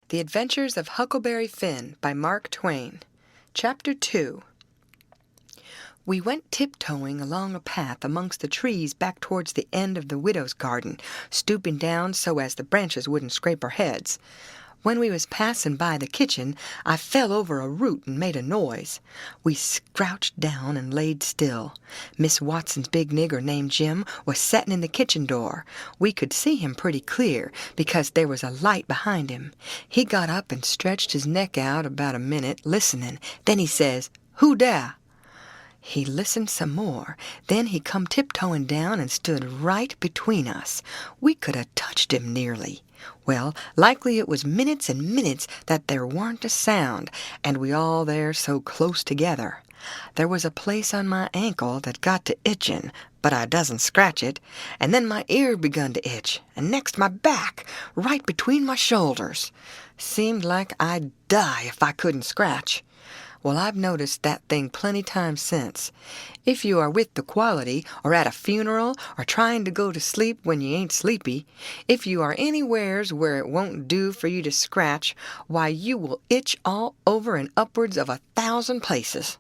The Adventures of Huckleberry Finn by Mark Twain. Chapter 2. We went tiptoeing along a path amongst the trees back towards the end of the widow's garden, stooping down so as the branches wouldn't scrape our heads. When we was passing by the kitchen, I fell over a root and made a noise. We scrouched down and laid still. Miss Watson's big nigger named Jim was settin' in the kitchen door. We could see him pretty clear, because there was a light behind him. He got up and stretched his neck out about a minute, listening. Then he says, "Who dah?" He listened some more. Then he come tiptoeing down and stood right between us. We could have touched him nearly. Well, likely it was minutes and minutes that there warn't a sound, and we all there so close together. There was a place on my ankle that got to itching, but I doesn't scratch it, and then my ear begun to itch, and next my back, right between my shoulders. Seemed like I'd die if I couldn't scratch. Well, I've noticed that thing plenty times since. If you are with the quality, or at a funeral, or trying to go to sleep when you ain't sleepy, if you are anywheres where it won't do for you to scratch, why you will itch all over and upwards of 1,000 places.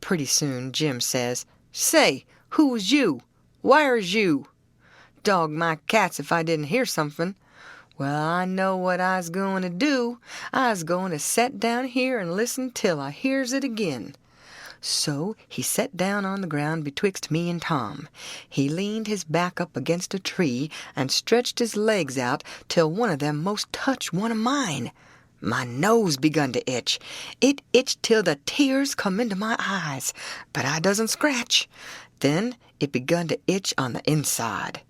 Pretty soon Jim says, "Say, who's you? Where's you?" Dog my cats if I didn't hear something. Well, I know what I's going to do. I's going to set down here and listen till I hears it again. So he set down on the ground betwixt me and Tom. He leaned his back up against a tree and stretched his legs out till one of them most touched one of mine. My nose begun to itch. It itched till the tears come into my eyes, but I doesn't scratch. Then it begun to itch on the inside.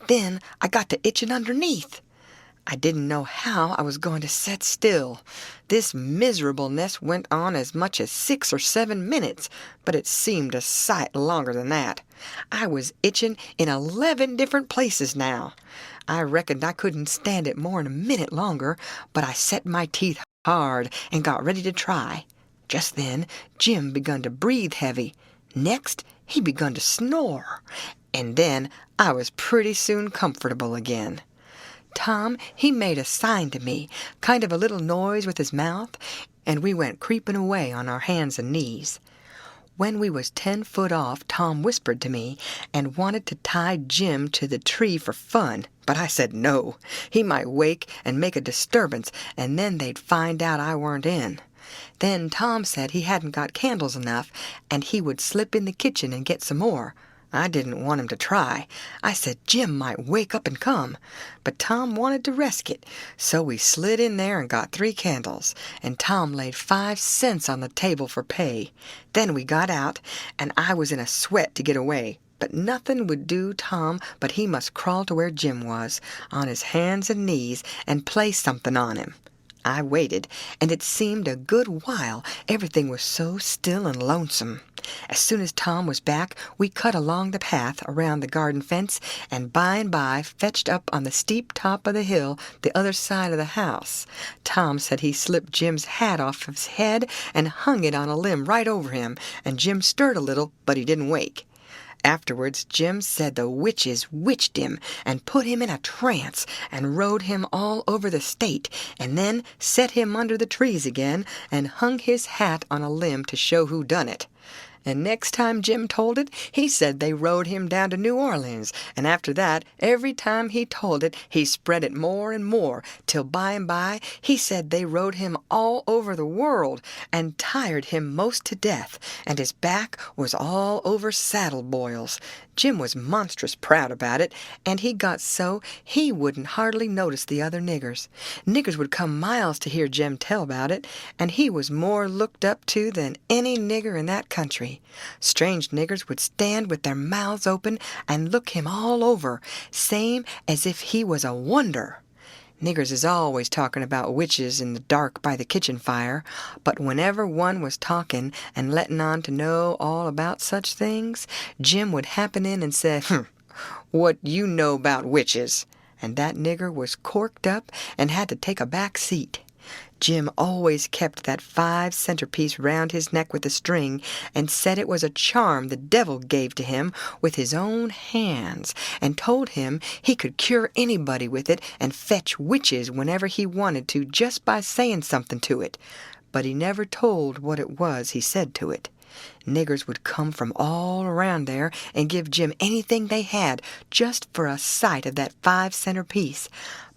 Then I got to itching underneath. I didn't know how I was going to set still. This miserableness went on as much as 6 or 7 minutes, but it seemed a sight longer than that. I was itching in 11 different places now. I reckoned I couldn't stand it more'n a minute longer, but I set my teeth hard and got ready to try. Just then Jim begun to breathe heavy. Next he begun to snore, and then I was pretty soon comfortable again. Tom, he made a sign to me, kind of a little noise with his mouth, and we went creeping away on our hands and knees. When we was 10 foot off, Tom whispered to me and wanted to tie Jim to the tree for fun, but I said no. He might wake and make a disturbance, and then they'd find out I weren't in. Then Tom said he hadn't got candles enough, and he would slip in the kitchen and get some more. I didn't want him to try. I said Jim might wake up and come, but Tom wanted to risk it, so we slid in there and got 3 candles, and Tom laid 5 cents on the table for pay. Then we got out, and I was in a sweat to get away, but nothing would do Tom but he must crawl to where Jim was, on his hands and knees, and play something on him. I waited, and it seemed a good while. Everything was so still and lonesome. As soon as Tom was back, we cut along the path around the garden fence, and by fetched up on the steep top of the hill the other side of the house. Tom said he slipped Jim's hat off his head and hung it on a limb right over him, and Jim stirred a little, but he didn't wake. Afterwards Jim said the witches witched him and put him in a trance and rode him all over the state, and then set him under the trees again and hung his hat on a limb to show who done it. And next time Jim told it, he said they rode him down to New Orleans, and after that, every time he told it, he spread it more and more, till by and by he said they rode him all over the world, and tired him most to death, and his back was all over saddle boils. Jim was monstrous proud about it, and he got so he wouldn't hardly notice the other niggers. Niggers would come miles to hear Jim tell about it, and he was more looked up to than any nigger in that country. Strange niggers would stand with their mouths open and look him all over, same as if he was a wonder. Niggers is always talking about witches in the dark by the kitchen fire, but whenever one was talking and letting on to know all about such things, Jim would happen in and say, "What you know about witches?" And that nigger was corked up and had to take a back seat. Jim always kept that 5-center piece round his neck with a string, and said it was a charm the devil gave to him with his own hands, and told him he could cure anybody with it and fetch witches whenever he wanted to just by saying something to it. But he never told what it was he said to it. Niggers would come from all around there and give Jim anything they had just for a sight of that 5-center piece.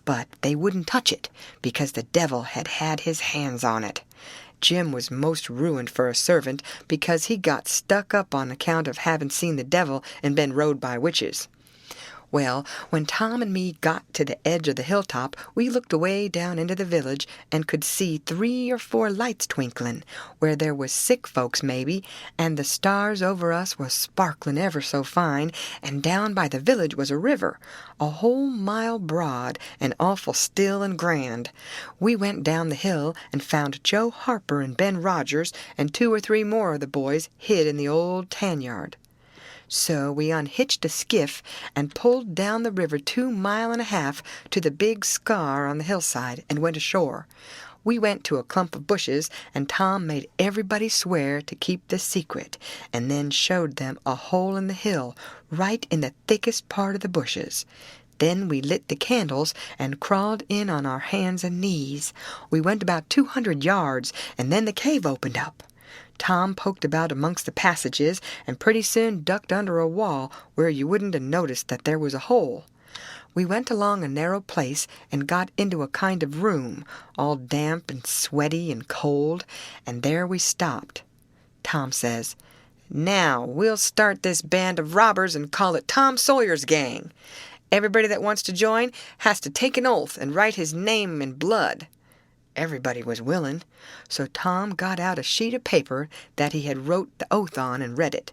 But they wouldn't touch it, because the devil had had his hands on it. Jim was most ruined for a servant, because he got stuck up on account of having seen the devil and been rode by witches. Well, when Tom and me got to the edge of the hilltop, we looked away down into the village and could see 3 or 4 lights twinkling, where there was sick folks maybe, and the stars over us was sparkling ever so fine, and down by the village was a river, a whole mile broad and awful still and grand. We went down the hill and found Joe Harper and Ben Rogers and 2 or 3 more of the boys hid in the old tan-yard. So we unhitched a skiff and pulled down the river 2 miles and a half to the big scar on the hillside and went ashore. We went to a clump of bushes, and Tom made everybody swear to keep the secret, and then showed them a hole in the hill right in the thickest part of the bushes. Then we lit the candles and crawled in on our hands and knees. We went about 200 yards, and then the cave opened up. Tom poked about amongst the passages, and pretty soon ducked under a wall where you wouldn't have noticed that there was a hole. We went along a narrow place and got into a kind of room, all damp and sweaty and cold, and there we stopped. Tom says, "Now we'll start this band of robbers and call it Tom Sawyer's Gang. Everybody that wants to join has to take an oath and write his name in blood." Everybody was willing, so Tom got out a sheet of paper that he had wrote the oath on and read it.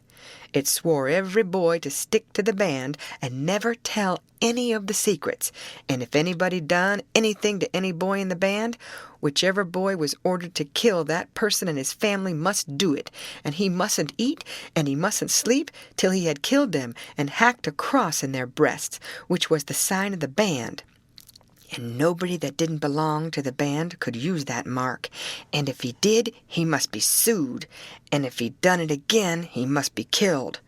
It swore every boy to stick to the band and never tell any of the secrets, and if anybody done anything to any boy in the band, whichever boy was ordered to kill that person and his family must do it, and he mustn't eat and he mustn't sleep till he had killed them and hacked a cross in their breasts, which was the sign of the band. And nobody that didn't belong to the band could use that mark, and if he did, he must be sued, and if he done it again, he must be killed.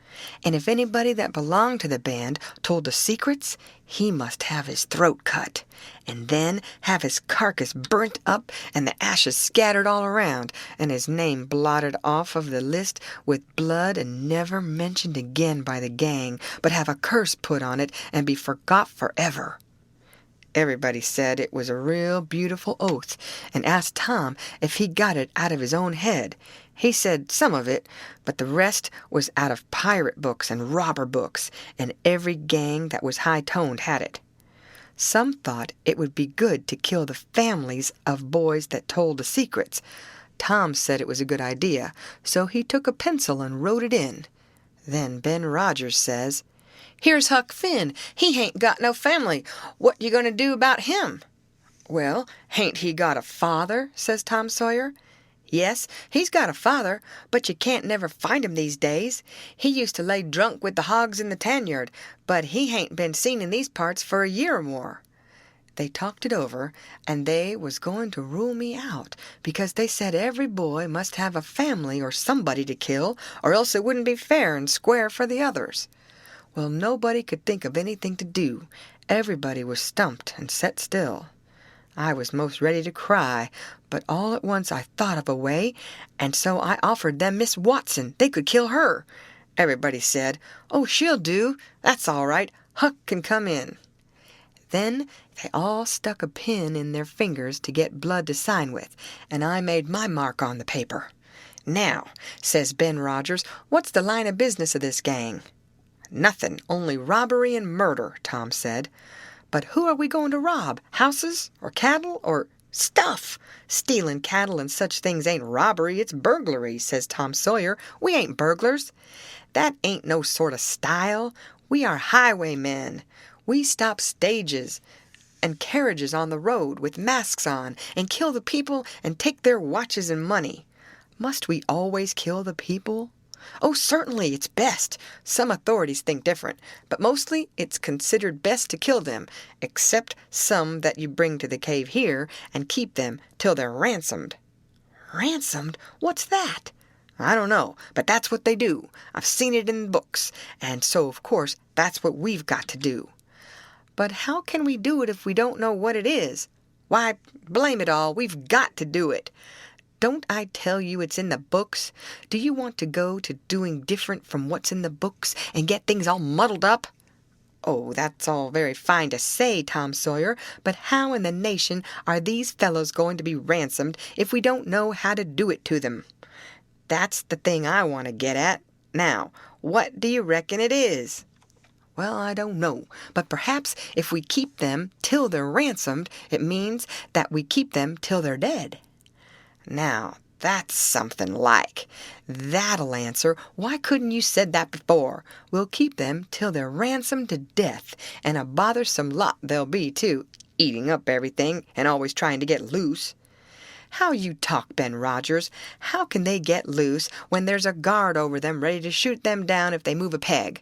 And if anybody that belonged to the band told the secrets, he must have his throat cut, and then have his carcass burnt up and the ashes scattered all around, and his name blotted off of the list with blood and never mentioned again by the gang, but have a curse put on it and be forgot forever. Everybody said it was a real beautiful oath, and asked Tom if he got it out of his own head. He said some of it, but the rest was out of pirate books and robber books, and every gang that was high-toned had it. Some thought it would be good to kill the families of boys that told the secrets. Tom said it was a good idea, so he took a pencil and wrote it in. Then Ben Rogers says, "Here's Huck Finn. He hain't got no family. What you going to do about him?" "Well, hain't he got a father?" says Tom Sawyer. "Yes, he's got a father, but you can't never find him these days. He used to lay drunk with the hogs in the tan-yard, but he hain't been seen in these parts for a year or more." They talked it over, and they was going to rule me out, because they said every boy must have a family or somebody to kill, or else it wouldn't be fair and square for the others. Well, nobody could think of anything to do. Everybody was stumped and set still. I was most ready to cry, but all at once I thought of a way, and so I offered them Miss Watson. They could kill her. Everybody said, "Oh, she'll do. That's all right. Huck can come in." Then they all stuck a pin in their fingers to get blood to sign with, and I made my mark on the paper. "Now," says Ben Rogers, "what's the line of business of this gang?" "Nothing, only robbery and murder," Tom said. "But who are we going to rob? Houses or cattle or—" "Stuff! Stealing cattle and such things ain't robbery, it's burglary," says Tom Sawyer. "We ain't burglars. That ain't no sort of style. We are highwaymen. We stop stages and carriages on the road with masks on and kill the people and take their watches and money. Must we always kill the people? Oh, certainly, it's best. Some authorities think different, but mostly it's considered best to kill them, except some that you bring to the cave here and keep them till they're ransomed. Ransomed? What's that? I don't know, but that's what they do. I've seen it in books, and so, of course, that's what we've got to do. But how can we do it if we don't know what it is? Why, blame it all, we've got to do it. Don't I tell you it's in the books? Do you want to go to doing different from what's in the books and get things all muddled up? Oh, that's all very fine to say, Tom Sawyer, but how in the nation are these fellows going to be ransomed if we don't know how to do it to them? That's the thing I want to get at. Now, what do you reckon it is? Well, I don't know, but perhaps if we keep them till they're ransomed, it means that we keep them till they're dead. Now, that's something like. That'll answer. Why couldn't you said that before? We'll keep them till they're ransomed to death, and a bothersome lot they'll be, too, eating up everything and always trying to get loose. How you talk, Ben Rogers. How can they get loose when there's a guard over them ready to shoot them down if they move a peg?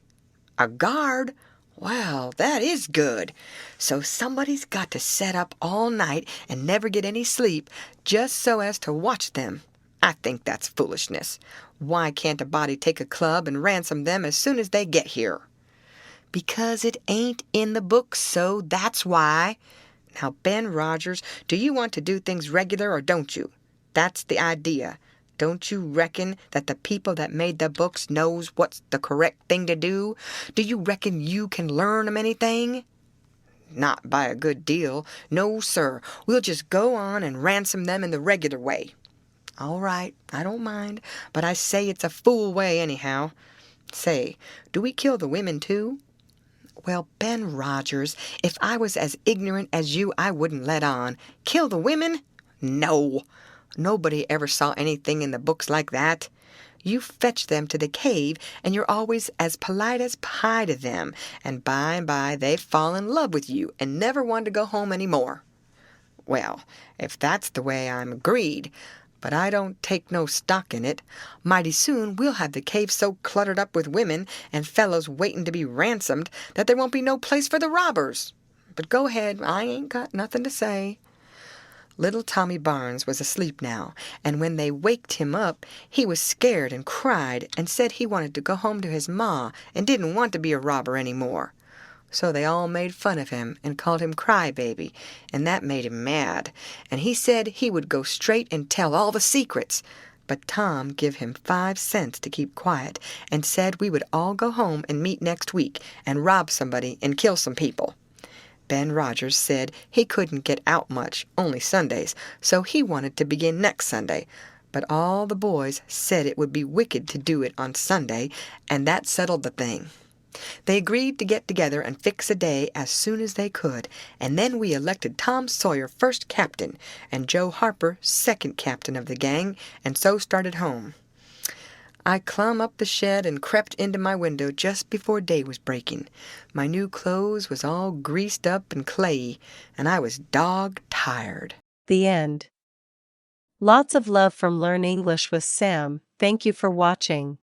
A guard? Well, that is good. So somebody's got to set up all night and never get any sleep just so as to watch them. I think that's foolishness. Why can't a body take a club and ransom them as soon as they get here? Because it ain't in the books, so that's why. Now, Ben Rogers, do you want to do things regular or don't you? That's the idea. Don't you reckon that the people that made the books knows what's the correct thing to do? Do you reckon you can learn 'em anything? Not by a good deal. No, sir. We'll just go on and ransom them in the regular way. All right, I don't mind, but I say it's a fool way anyhow. Say, do we kill the women too? Well, Ben Rogers, if I was as ignorant as you, I wouldn't let on. Kill the women? No. Nobody ever saw anything in the books like that. You fetch them to the cave, and you're always as polite as pie to them, and by they fall in love with you and never want to go home any more. Well, if that's the way, I'm agreed, but I don't take no stock in it. Mighty soon we'll have the cave so cluttered up with women and fellows waiting to be ransomed that there won't be no place for the robbers. But go ahead, I ain't got nothing to say. Little Tommy Barnes was asleep now, and when they waked him up, he was scared and cried and said he wanted to go home to his ma and didn't want to be a robber any more. So they all made fun of him and called him Crybaby, and that made him mad, and he said he would go straight and tell all the secrets. But Tom give him 5 cents to keep quiet and said we would all go home and meet next week and rob somebody and kill some people. Ben Rogers said he couldn't get out much, only Sundays, so he wanted to begin next Sunday. But all the boys said it would be wicked to do it on Sunday, and that settled the thing. They agreed to get together and fix a day as soon as they could, and then we elected Tom Sawyer first captain, and Joe Harper second captain of the gang, and so started home. I clumb up the shed and crept into my window just before day was breaking. My new clothes was all greased up and clayey, and I was dog-tired. The end. Lots of love from Learn English with Sam. Thank you for watching.